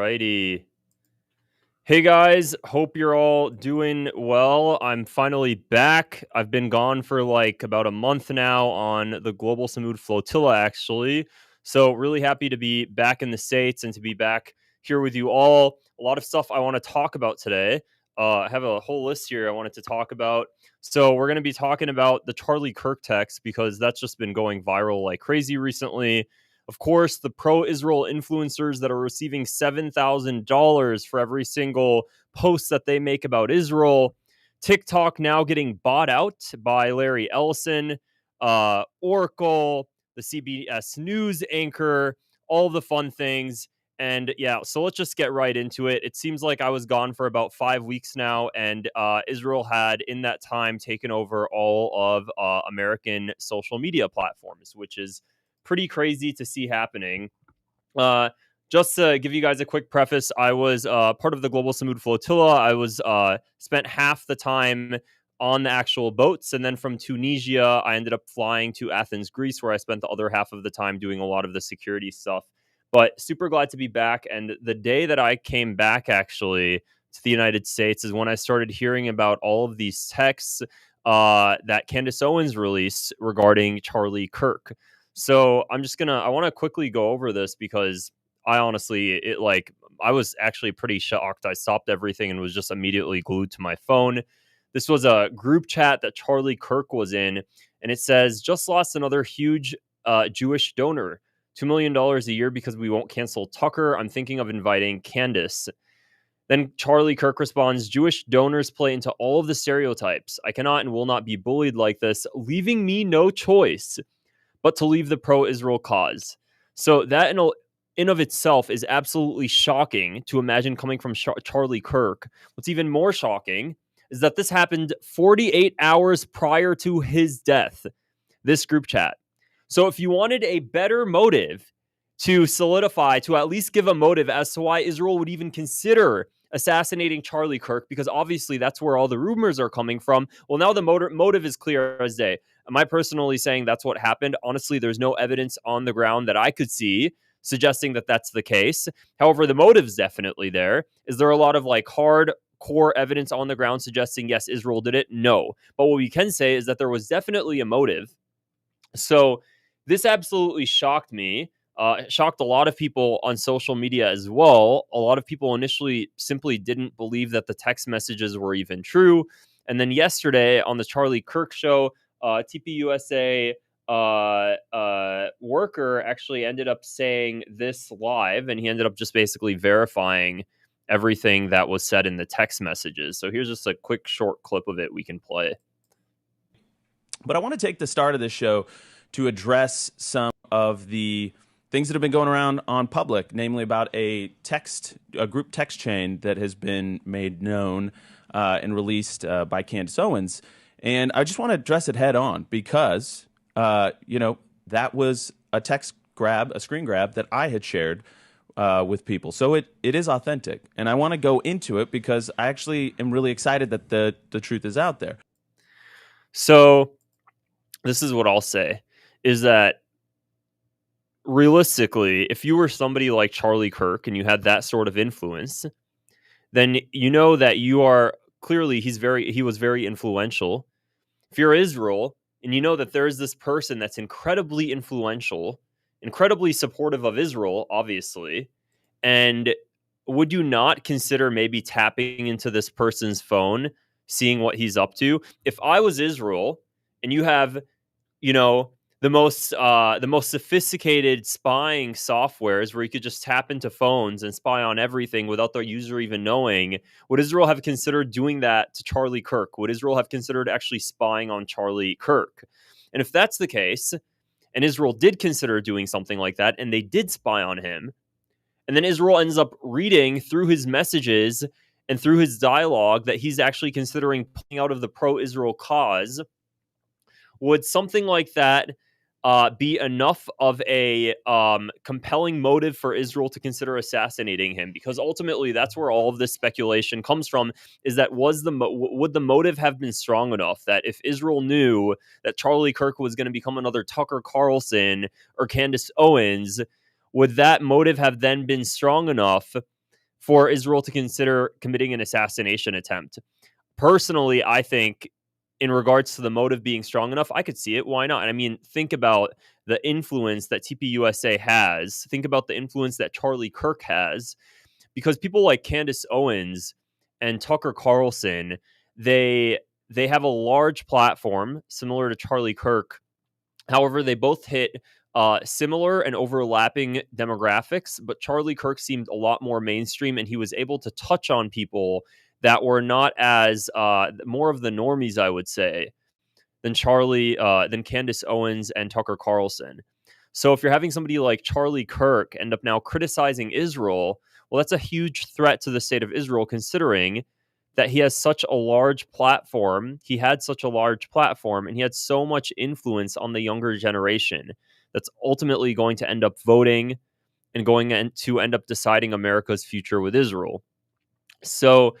Alrighty. Hey guys, hope you're all doing well. I'm finally back. I've been gone for like about a month now on the Global Samud Flotilla, actually. So, really happy to be back in the States and to be back here with you all. A lot of stuff I want to talk about today. I have a whole list here I wanted to talk about. So, we're going to be talking about the Charlie Kirk text because that's just been going viral like crazy recently. Of course, the pro-Israel influencers that are receiving $7,000 for every single post that they make about Israel. TikTok now getting bought out by Larry Ellison, Oracle, the CBS News anchor, all the fun things. And yeah, so let's just get right into it. It seems like I was gone for about 5 weeks now, and Israel had in that time taken over all of American social media platforms, which is pretty crazy to see happening. Just to give you guys a quick preface, I was part of the Global Samud Flotilla. I was spent half the time on the actual boats, and then from Tunisia, I ended up flying to Athens, Greece, where I spent the other half of the time doing a lot of the security stuff. But super glad to be back. And the day that I came back, actually, to the United States is when I started hearing about all of these texts that Candace Owens released regarding Charlie Kirk. So I want to quickly go over this because I was actually pretty shocked. I stopped everything and was just immediately glued to my phone. This was a group chat that Charlie Kirk was in, and it says, just lost another huge Jewish donor, $2 million a year because we won't cancel Tucker. I'm thinking of inviting Candace. Then Charlie Kirk responds, Jewish donors play into all of the stereotypes. I cannot and will not be bullied like this, leaving me no choice but to leave the pro-Israel cause. So that in of itself is absolutely shocking to imagine coming from Charlie Kirk. What's even more shocking is that this happened 48 hours prior to his death, this group chat. So if you wanted a better motive to solidify, to at least give a motive as to why Israel would even consider assassinating Charlie Kirk, because obviously that's where all the rumors are coming from. Well, now the motive is clear as day. Am I personally saying that's what happened? Honestly, there's no evidence on the ground that I could see suggesting that that's the case. However, the motive's definitely there. Is there a lot of like hardcore evidence on the ground suggesting, yes, Israel did it? No. But what we can say is that there was definitely a motive. So this absolutely shocked me. Shocked a lot of people on social media as well. A lot of people initially simply didn't believe that the text messages were even true. And then yesterday on the Charlie Kirk show, TPUSA worker actually ended up saying this live, and he ended up just basically verifying everything that was said in the text messages. So here's just a quick short clip of it we can play. But I want to take the start of this show to address some of the things that have been going around on public, namely about a group text chain that has been made known and released by Candace Owens. And I just want to address it head on because, that was a screen grab that I had shared with people. So it is authentic. And I want to go into it because I actually am really excited that the truth is out there. So this is what I'll say, is that realistically, if you were somebody like Charlie Kirk and you had that sort of influence, then you know that you are clearly he was very influential. If you're Israel and you know that there is this person that's incredibly influential, incredibly supportive of Israel, obviously, and would you not consider maybe tapping into this person's phone, seeing what he's up to? If I was Israel and you have, the most sophisticated spying softwares where you could just tap into phones and spy on everything without the user even knowing, would Israel have considered doing that to Charlie Kirk? Would Israel have considered actually spying on Charlie Kirk? And if that's the case, and Israel did consider doing something like that, and they did spy on him, and then Israel ends up reading through his messages and through his dialogue that he's actually considering pulling out of the pro-Israel cause, would something like that be enough of a compelling motive for Israel to consider assassinating him? Because ultimately, that's where all of this speculation comes from, is that would the motive have been strong enough that if Israel knew that Charlie Kirk was going to become another Tucker Carlson or Candace Owens, would that motive have then been strong enough for Israel to consider committing an assassination attempt. Personally, I think in regards to the motive being strong enough, I could see it. Why not? I mean, think about the influence that TPUSA has. Think about the influence that Charlie Kirk has, because people like Candace Owens and Tucker Carlson, they have a large platform similar to Charlie Kirk. However, they both hit similar and overlapping demographics, but Charlie Kirk seemed a lot more mainstream, and he was able to touch on people that were not as more of the normies, I would say, than than Candace Owens and Tucker Carlson. So if you're having somebody like Charlie Kirk end up now criticizing Israel, well, that's a huge threat to the state of Israel, considering that he has such a large platform. He had such a large platform, and he had so much influence on the younger generation that's ultimately going to end up voting and going to end up deciding America's future with Israel. So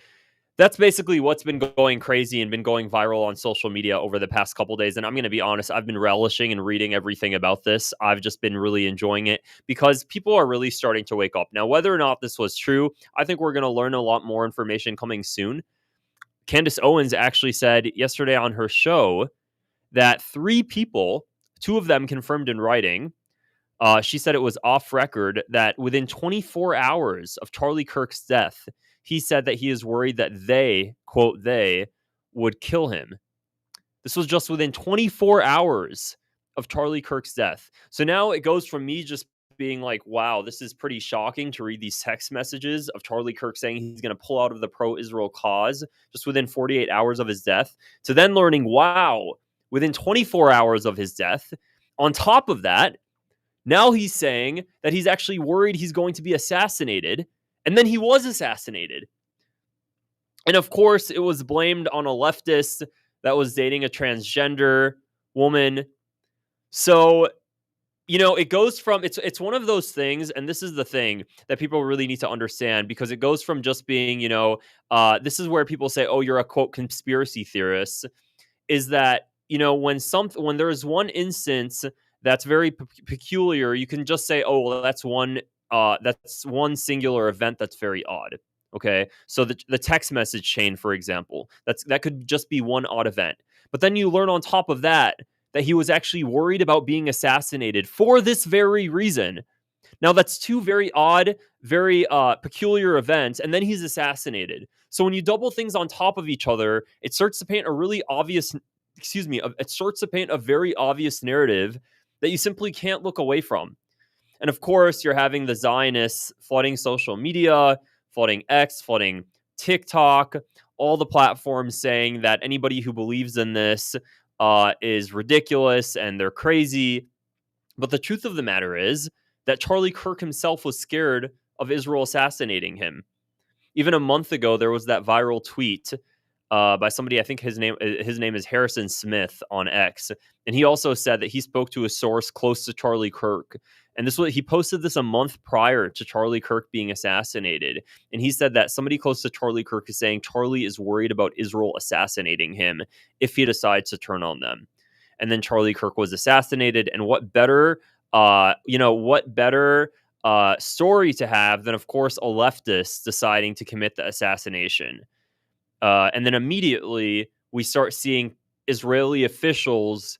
that's basically what's been going crazy and been going viral on social media over the past couple days. And I'm going to be honest, I've been relishing and reading everything about this. I've just been really enjoying it because people are really starting to wake up. Now, whether or not this was true, I think we're going to learn a lot more information coming soon. Candace Owens actually said yesterday on her show that 3 people, 2 of them confirmed in writing, she said it was off record that within 24 hours of Charlie Kirk's death, he said that he is worried that they, quote, they would kill him. This was just within 24 hours of Charlie Kirk's death. So now it goes from me just being like, wow, this is pretty shocking to read these text messages of Charlie Kirk saying he's going to pull out of the pro-Israel cause just within 48 hours of his death, to then learning, wow, within 24 hours of his death, on top of that, now he's saying that he's actually worried he's going to be assassinated, and then he was assassinated. And of course, it was blamed on a leftist that was dating a transgender woman. So, it goes from, it's one of those things, and this is the thing that people really need to understand, because it goes from just being, this is where people say, oh, you're a, quote, conspiracy theorist, is that, when there is one instance that's very peculiar, you can just say, oh, well, that's one singular event that's very odd. Okay, so the text message chain, for example, that could just be one odd event. But then you learn on top of that he was actually worried about being assassinated for this very reason. Now that's 2 very odd, very peculiar events, and then he's assassinated. So when you double things on top of each other, it starts to paint a really obvious, it starts to paint a very obvious narrative that you simply can't look away from. And of course, you're having the Zionists flooding social media, flooding X, flooding TikTok, all the platforms saying that anybody who believes in this is ridiculous and they're crazy. But the truth of the matter is that Charlie Kirk himself was scared of Israel assassinating him. Even a month ago, there was that viral tweet by somebody, I think his name is Harrison Smith on X, and he also said that he spoke to a source close to Charlie Kirk, and he posted this a month prior to Charlie Kirk being assassinated, and he said that somebody close to Charlie Kirk is saying Charlie is worried about Israel assassinating him if he decides to turn on them. And then Charlie Kirk was assassinated, and what better story to have than, of course, a leftist deciding to commit the assassination. And then immediately we start seeing Israeli officials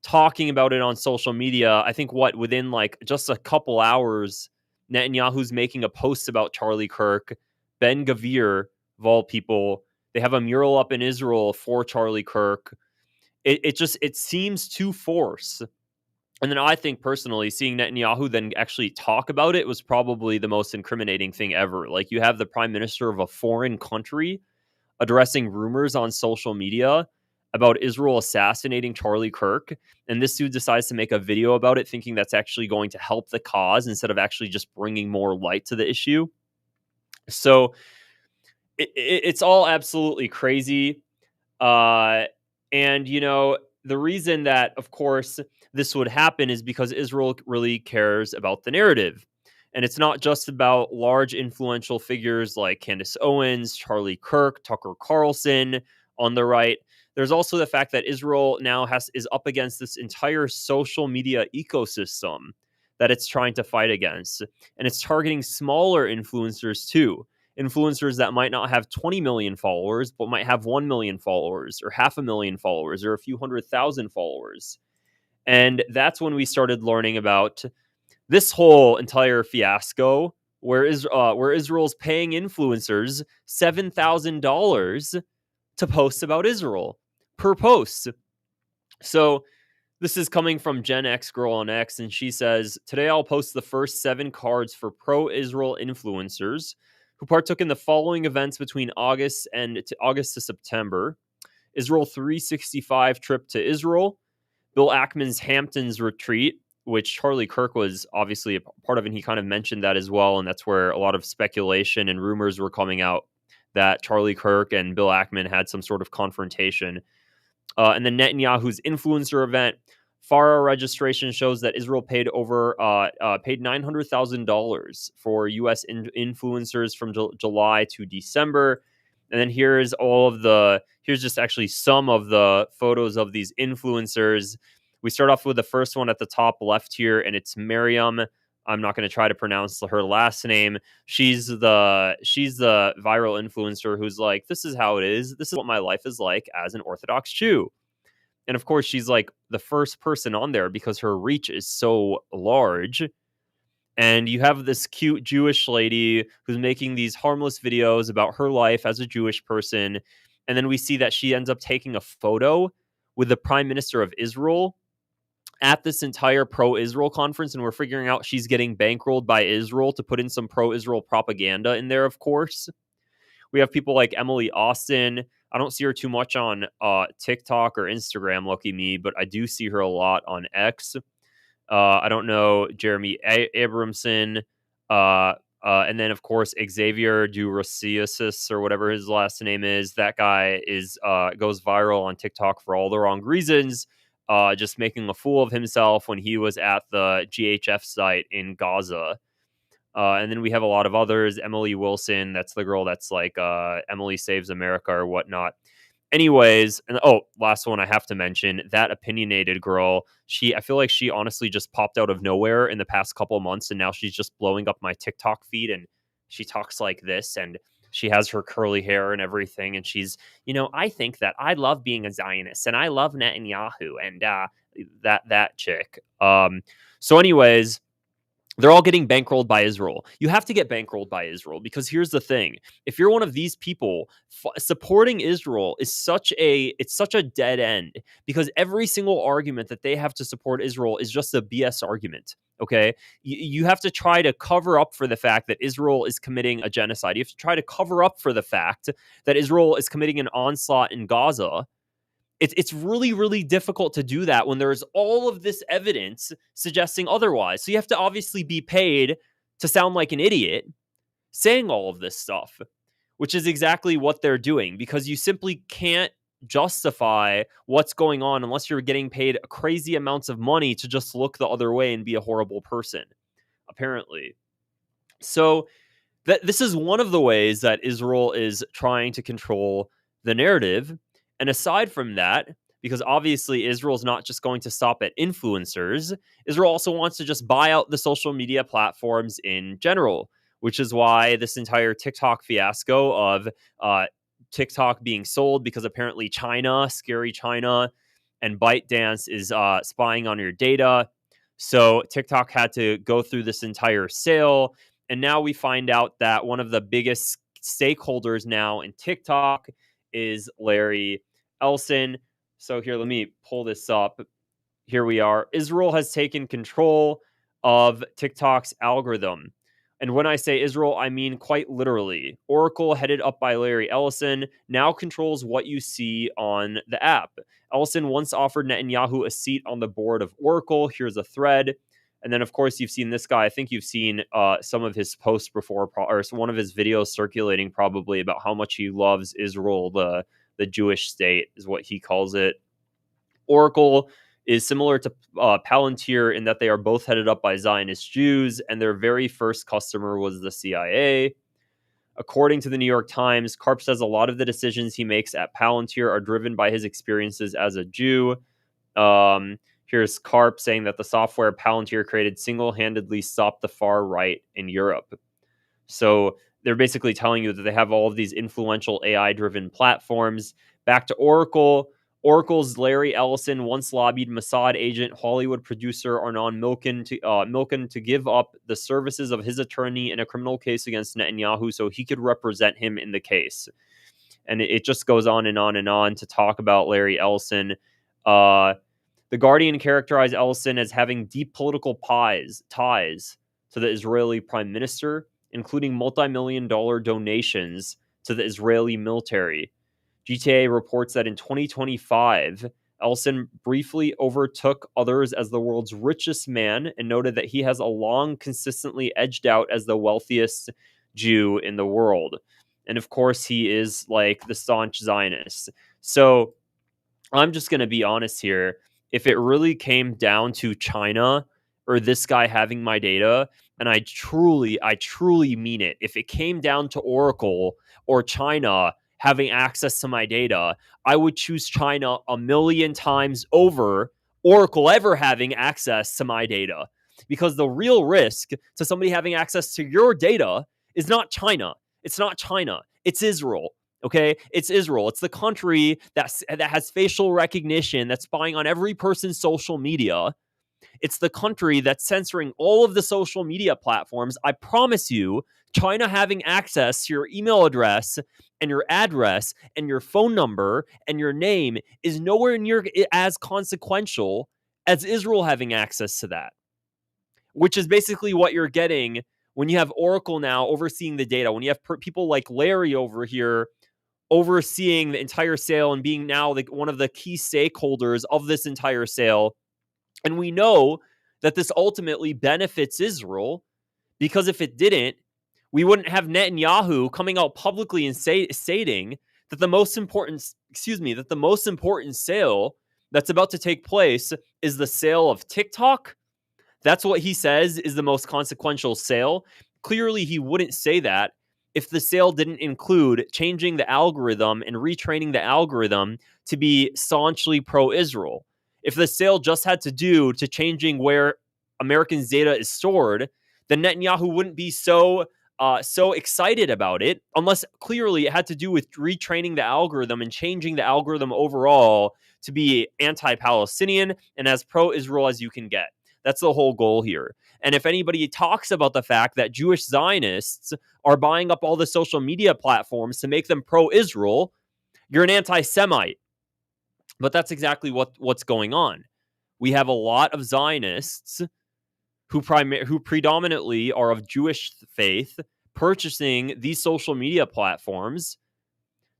talking about it on social media. I think within like just a couple hours, Netanyahu's making a post about Charlie Kirk. Ben Gavir, of all people, they have a mural up in Israel for Charlie Kirk. It seems to force. And then I think personally, seeing Netanyahu then actually talk about it was probably the most incriminating thing ever. Like, you have the prime minister of a foreign country addressing rumors on social media about Israel assassinating Charlie Kirk, and this dude decides to make a video about it, thinking that's actually going to help the cause instead of actually just bringing more light to the issue. So it's all absolutely crazy. And, the reason that, of course, this would happen is because Israel really cares about the narrative. And it's not just about large influential figures like Candace Owens, Charlie Kirk, Tucker Carlson on the right. There's also the fact that Israel now is up against this entire social media ecosystem that it's trying to fight against. And it's targeting smaller influencers too. influencers that might not have 20 million followers, but might have 1 million followers or 500,000 followers or a few 100,000 followers. And that's when we started learning about this whole entire fiasco where Israel's paying influencers $7,000 to post about Israel per post. So this is coming from Gen X Girl on X, and she says, "Today I'll post the first 7 cards for pro-Israel influencers who partook in the following events between August to September: Israel 365 trip to Israel, Bill Ackman's Hamptons retreat," which Charlie Kirk was obviously a part of, and he kind of mentioned that as well, and that's where a lot of speculation and rumors were coming out that Charlie Kirk and Bill Ackman had some sort of confrontation. And then Netanyahu's influencer event. FARA registration shows that Israel paid $900,000 for U.S. influencers from July to December. And then here's just actually some of the photos of these influencers. We start off with the first one at the top left here, and it's Miriam. I'm not going to try to pronounce her last name. She's the viral influencer who's like, this is how it is. This is what my life is like as an Orthodox Jew. And of course, she's like the first person on there because her reach is so large. And you have this cute Jewish lady who's making these harmless videos about her life as a Jewish person. And then we see that she ends up taking a photo with the Prime Minister of Israel at this entire pro-Israel conference, and we're figuring out she's getting bankrolled by Israel to put in some pro-Israel propaganda in there, of course. We have people like Emily Austin. I don't see her too much on TikTok or Instagram, lucky me, but I do see her a lot on X. I don't know Jeremy Abramson. And then, of course, Xavier Durasiasis, or whatever his last name is. That guy goes viral on TikTok for all the wrong reasons. Just making a fool of himself when he was at the GHF site in Gaza. And then we have a lot of others. Emily Wilson, that's the girl that's like Emily Saves America or whatnot. Anyways, and last one I have to mention, that opinionated girl. I feel like she honestly just popped out of nowhere in the past couple of months, and now she's just blowing up my TikTok feed, and she talks like this, and she has her curly hair and everything, and she's, I think that I love being a Zionist, and I love Netanyahu, and that chick. So anyways, they're all getting bankrolled by Israel. You have to get bankrolled by Israel because here's the thing. If you're one of these people, supporting Israel is such a dead end because every single argument that they have to support Israel is just a BS argument. Okay. You have to try to cover up for the fact that Israel is committing a genocide. You have to try to cover up for the fact that Israel is committing an onslaught in Gaza. It's really, really difficult to do that when there's all of this evidence suggesting otherwise. So you have to obviously be paid to sound like an idiot saying all of this stuff, which is exactly what they're doing because you simply can't justify what's going on unless you're getting paid crazy amounts of money to just look the other way and be a horrible person, apparently. So this is one of the ways that Israel is trying to control the narrative. And aside from that, because obviously Israel's not just going to stop at influencers, Israel also wants to just buy out the social media platforms in general, which is why this entire TikTok fiasco of TikTok being sold because apparently China, scary China, and ByteDance is spying on your data. So TikTok had to go through this entire sale. And now we find out that one of the biggest stakeholders now in TikTok is Larry Ellison. So here, let me pull this up. Here we are. Israel has taken control of TikTok's algorithm. And when I say Israel, I mean quite literally. Oracle, headed up by Larry Ellison, now controls what you see on the app. Ellison once offered Netanyahu a seat on the board of Oracle. Here's a thread. And then, of course, you've seen this guy. I think you've seen some of his posts before, or one of his videos circulating probably about how much he loves Israel, the Jewish state is what he calls it. Oracle is similar to Palantir in that they are both headed up by Zionist Jews, and their very first customer was the CIA. According to the New York Times, Karp says a lot of the decisions he makes at Palantir are driven by his experiences as a Jew. Here's Karp saying that the software Palantir created single-handedly stopped the far right in Europe. So they're basically telling you that they have all of these influential AI-driven platforms. Back to Oracle. Oracle's Larry Ellison once lobbied Mossad agent, Hollywood producer Arnon Milken to give up the services of his attorney in a criminal case against Netanyahu so he could represent him in the case. And it just goes on and on and on to talk about Larry Ellison. The Guardian characterized Ellison as having deep political ties to the Israeli prime minister, including multi-million-dollar donations to the Israeli military. GTA reports that in 2025, Ellison briefly overtook others as the world's richest man and noted that he has a long consistently edged out as the wealthiest Jew in the world. And of course, he is like the staunch Zionist. So I'm just going to be honest here. If it really came down to China or this guy having my data, and I truly mean it, if it came down to Oracle or China having access to my data, I would choose China a million times over Oracle ever having access to my data. Because the real risk to somebody having access to your data is not China. It's not China. It's Israel. Okay, it's Israel. It's the country that has facial recognition, that's spying on every person's social media. It's the country that's censoring all of the social media platforms. I promise you, China having access to your email address and your address and your phone number and your name is nowhere near as consequential as Israel having access to that, which is basically what you're getting when you have Oracle now overseeing the data, when you have people like Larry over here overseeing the entire sale and being now one of the key stakeholders of this entire sale. And we know that this ultimately benefits Israel, because if it didn't, we wouldn't have Netanyahu coming out publicly and stating that the most important sale that's about to take place is the sale of TikTok. That's what he says is the most consequential sale. Clearly, he wouldn't say that if the sale didn't include changing the algorithm and retraining the algorithm to be staunchly pro-Israel. If the sale just had to do to changing where Americans' data is stored, then Netanyahu wouldn't be so excited about it, unless clearly it had to do with retraining the algorithm and changing the algorithm overall to be anti-Palestinian and as pro-Israel as you can get. That's the whole goal here. And if anybody talks about the fact that Jewish Zionists are buying up all the social media platforms to make them pro-Israel, you're an anti-Semite. But that's exactly what's going on. We have a lot of Zionists who predominantly are of Jewish faith purchasing these social media platforms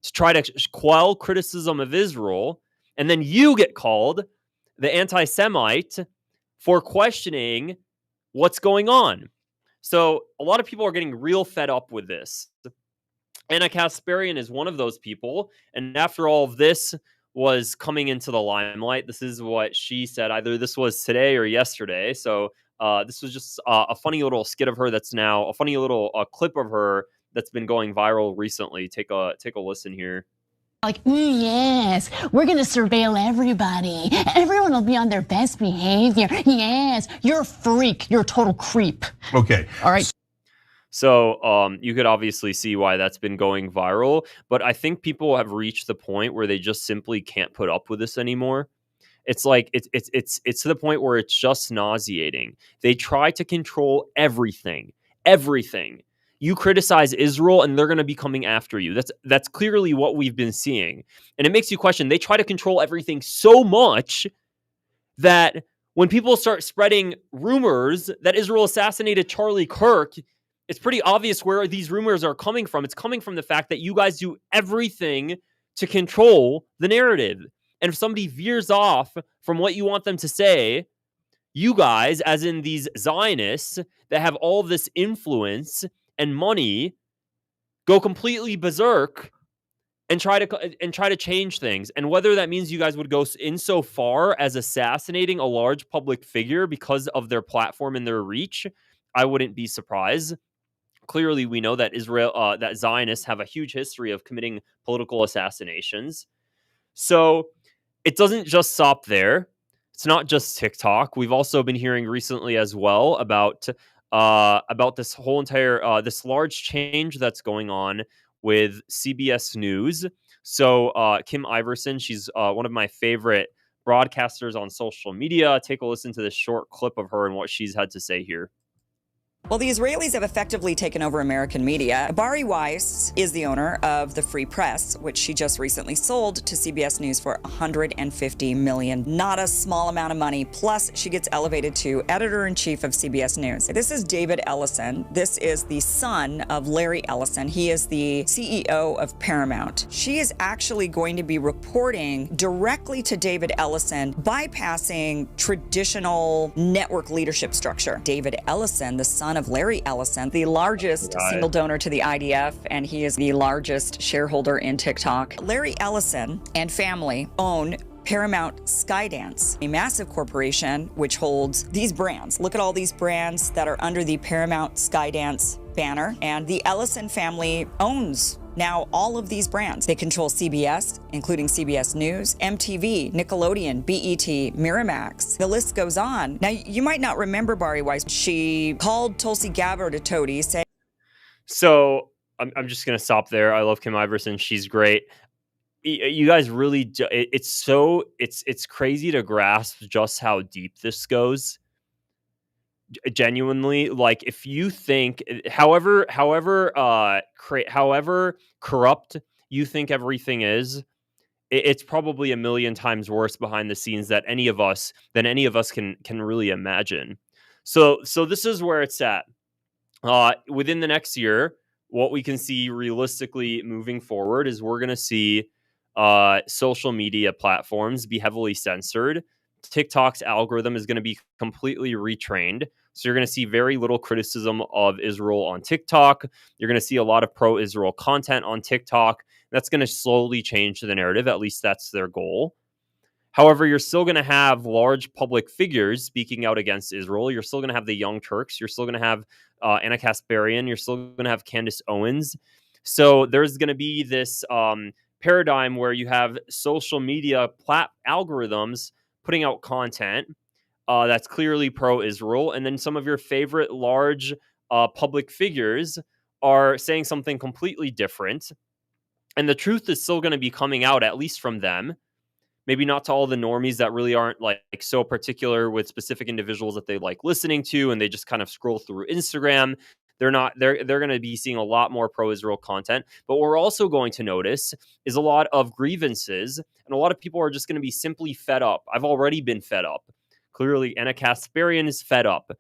to try to quell criticism of Israel, and then you get called the anti-Semite for questioning what's going on. So a lot of people are getting real fed up with this. Anna Kasparian is one of those people. And after all of this was coming into the limelight, this is what she said. Either this was today or yesterday. So this was just a funny little skit of her that's now a funny little clip of her that's been going viral recently. Take a listen here. Like, yes, we're going to surveil everybody. Everyone will be on their best behavior. Yes, you're a freak. You're a total creep. Okay. All right. So you could obviously see why that's been going viral. But I think people have reached the point where they just simply can't put up with this anymore. It's like it's to the point where it's just nauseating. They try to control everything. You criticize Israel and they're going to be coming after you. That's clearly what we've been seeing. And it makes you question. They try to control everything so much that when people start spreading rumors that Israel assassinated Charlie Kirk, it's pretty obvious where these rumors are coming from. It's coming from the fact that you guys do everything to control the narrative. And if somebody veers off from what you want them to say, you guys, as in these Zionists that have all of this influence and money, go completely berserk and try to change things. And whether that means you guys would go in so far as assassinating a large public figure because of their platform and their reach, I wouldn't be surprised. Clearly, we know that that Zionists have a huge history of committing political assassinations. So it doesn't just stop there. It's not just TikTok. We've also been hearing recently as well about about this whole entire this large change that's going on with CBS News. So Kim Iverson, she's one of my favorite broadcasters on social media. Take a listen to this short clip of her and what she's had to say here. Well, the Israelis have effectively taken over American media. Bari Weiss is the owner of the Free Press, which she just recently sold to CBS News for $150 million. Not a small amount of money. Plus, she gets elevated to editor-in-chief of CBS News. This is David Ellison. This is the son of Larry Ellison. He is the CEO of Paramount. She is actually going to be reporting directly to David Ellison, bypassing traditional network leadership structure. David Ellison, the son of Larry Ellison, the largest single donor to the IDF, and he is the largest shareholder in TikTok. Larry Ellison and family own Paramount Skydance, a massive corporation which holds these brands. Look at all these brands that are under the Paramount Skydance banner, and the Ellison family owns now all of these brands. They control CBS, including CBS News, MTV, Nickelodeon, BET, Miramax. The list goes on. Now, you might not remember Bari Weiss. She called Tulsi Gabbard a toady, saying... So I'm just going to stop there. I love Kim Iverson. She's great. You guys really do, it's crazy to grasp just how deep this goes. Genuinely, like, if you think however corrupt you think everything is, it's probably a million times worse behind the scenes than any of us can really imagine. So this is where it's at. Within the next year, what we can see realistically moving forward is we're going to see social media platforms be heavily censored. TikTok's algorithm is going to be completely retrained. So you're going to see very little criticism of Israel on TikTok. You're going to see a lot of pro-Israel content on TikTok. That's going to slowly change the narrative. At least that's their goal. However, you're still going to have large public figures speaking out against Israel. You're still going to have the Young Turks. You're still going to have Anna Kasparian. You're still going to have Candace Owens. So there's going to be this paradigm where you have social media algorithms putting out content that's clearly pro-Israel, and then some of your favorite large public figures are saying something completely different, and the truth is still going to be coming out, at least from them. Maybe not to all the normies that really aren't like so particular with specific individuals that they like listening to, and they just kind of scroll through Instagram. They're going to be seeing a lot more pro-Israel content. But what we're also going to notice is a lot of grievances, and a lot of people are just going to be simply fed up. I've already been fed up. Clearly, Anna Kasparian is fed up.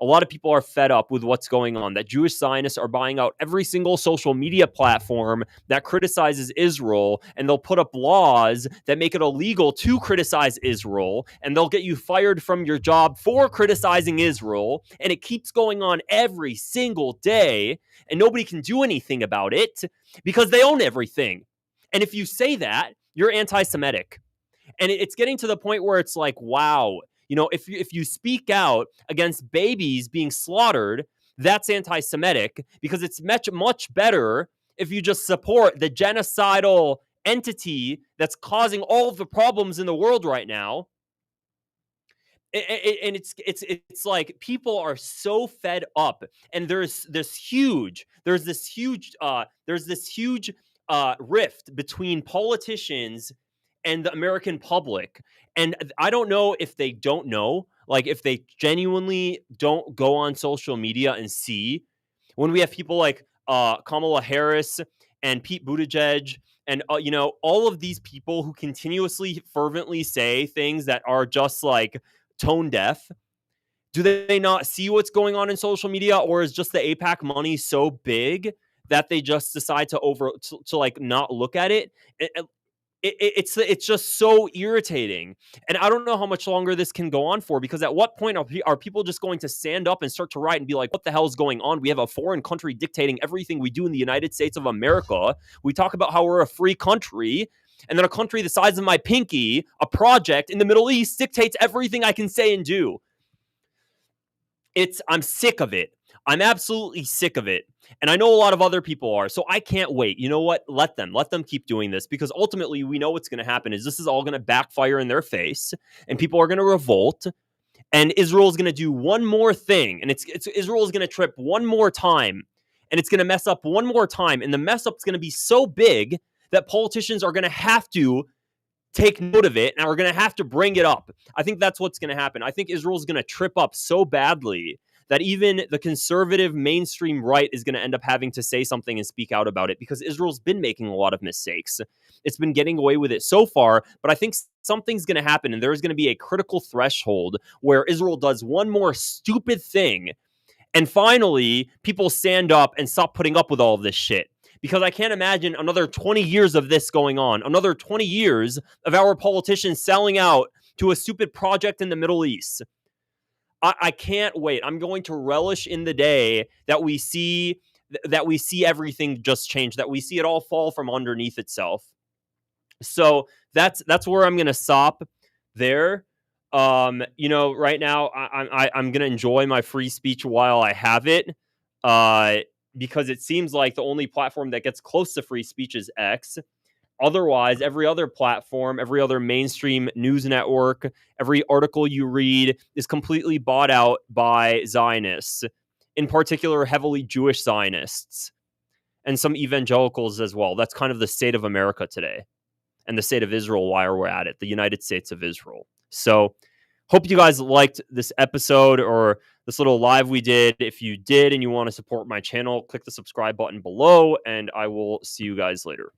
A lot of people are fed up with what's going on, that Jewish Zionists are buying out every single social media platform that criticizes Israel, and they'll put up laws that make it illegal to criticize Israel, and they'll get you fired from your job for criticizing Israel, and it keeps going on every single day, and nobody can do anything about it because they own everything. And if you say that, you're anti-Semitic. And it's getting to the point where it's like, wow, you know, if you speak out against babies being slaughtered, that's anti-Semitic, because it's much better if you just support the genocidal entity that's causing all of the problems in the world right now. And it's like people are so fed up, and there's this huge rift between politicians and the American public. And I don't know if they don't know, like if they genuinely don't go on social media and see when we have people like Kamala Harris and Pete Buttigieg and, all of these people who continuously fervently say things that are just like tone deaf. Do they not see what's going on in social media, or is just the AIPAC money so big that they just decide to like not look at it? It's just so irritating, and I don't know how much longer this can go on for, because at what point are people just going to stand up and start to write and be like, what the hell is going on? We have a foreign country dictating everything we do in the United States of America. We talk about how we're a free country, and then a country the size of my pinky, a project in the Middle East, dictates everything I can say and do. I'm sick of it. I'm absolutely sick of it. And I know a lot of other people are. So I can't wait. You know what? Let them keep doing this, because ultimately we know what's going to happen is this is all going to backfire in their face, and people are going to revolt, And Israel is going to do one more thing, and Israel is going to trip one more time, and it's going to mess up one more time, and the mess up is going to be so big that politicians are going to have to take note of it and are going to have to bring it up. I think that's what's going to happen. I think Israel is going to trip up so badly that even the conservative mainstream right is going to end up having to say something and speak out about it, because Israel's been making a lot of mistakes. It's been getting away with it so far, but I think something's going to happen, and there's going to be a critical threshold where Israel does one more stupid thing, and finally people stand up and stop putting up with all of this shit. Because I can't imagine another 20 years of this going on, another 20 years of our politicians selling out to a stupid project in the Middle East. I can't wait. I'm going to relish in the day that we see everything just change, that we see it all fall from underneath itself. So that's where I'm going to stop there. Right now I'm going to enjoy my free speech while I have it. Because it seems like the only platform that gets close to free speech is X. Otherwise, every other platform, every other mainstream news network, every article you read is completely bought out by Zionists, in particular, heavily Jewish Zionists, and some evangelicals as well. That's kind of the state of America today, and the state of Israel while we're at it, the United States of Israel. So, hope you guys liked this episode or this little live we did. If you did and you want to support my channel, click the subscribe button below, and I will see you guys later.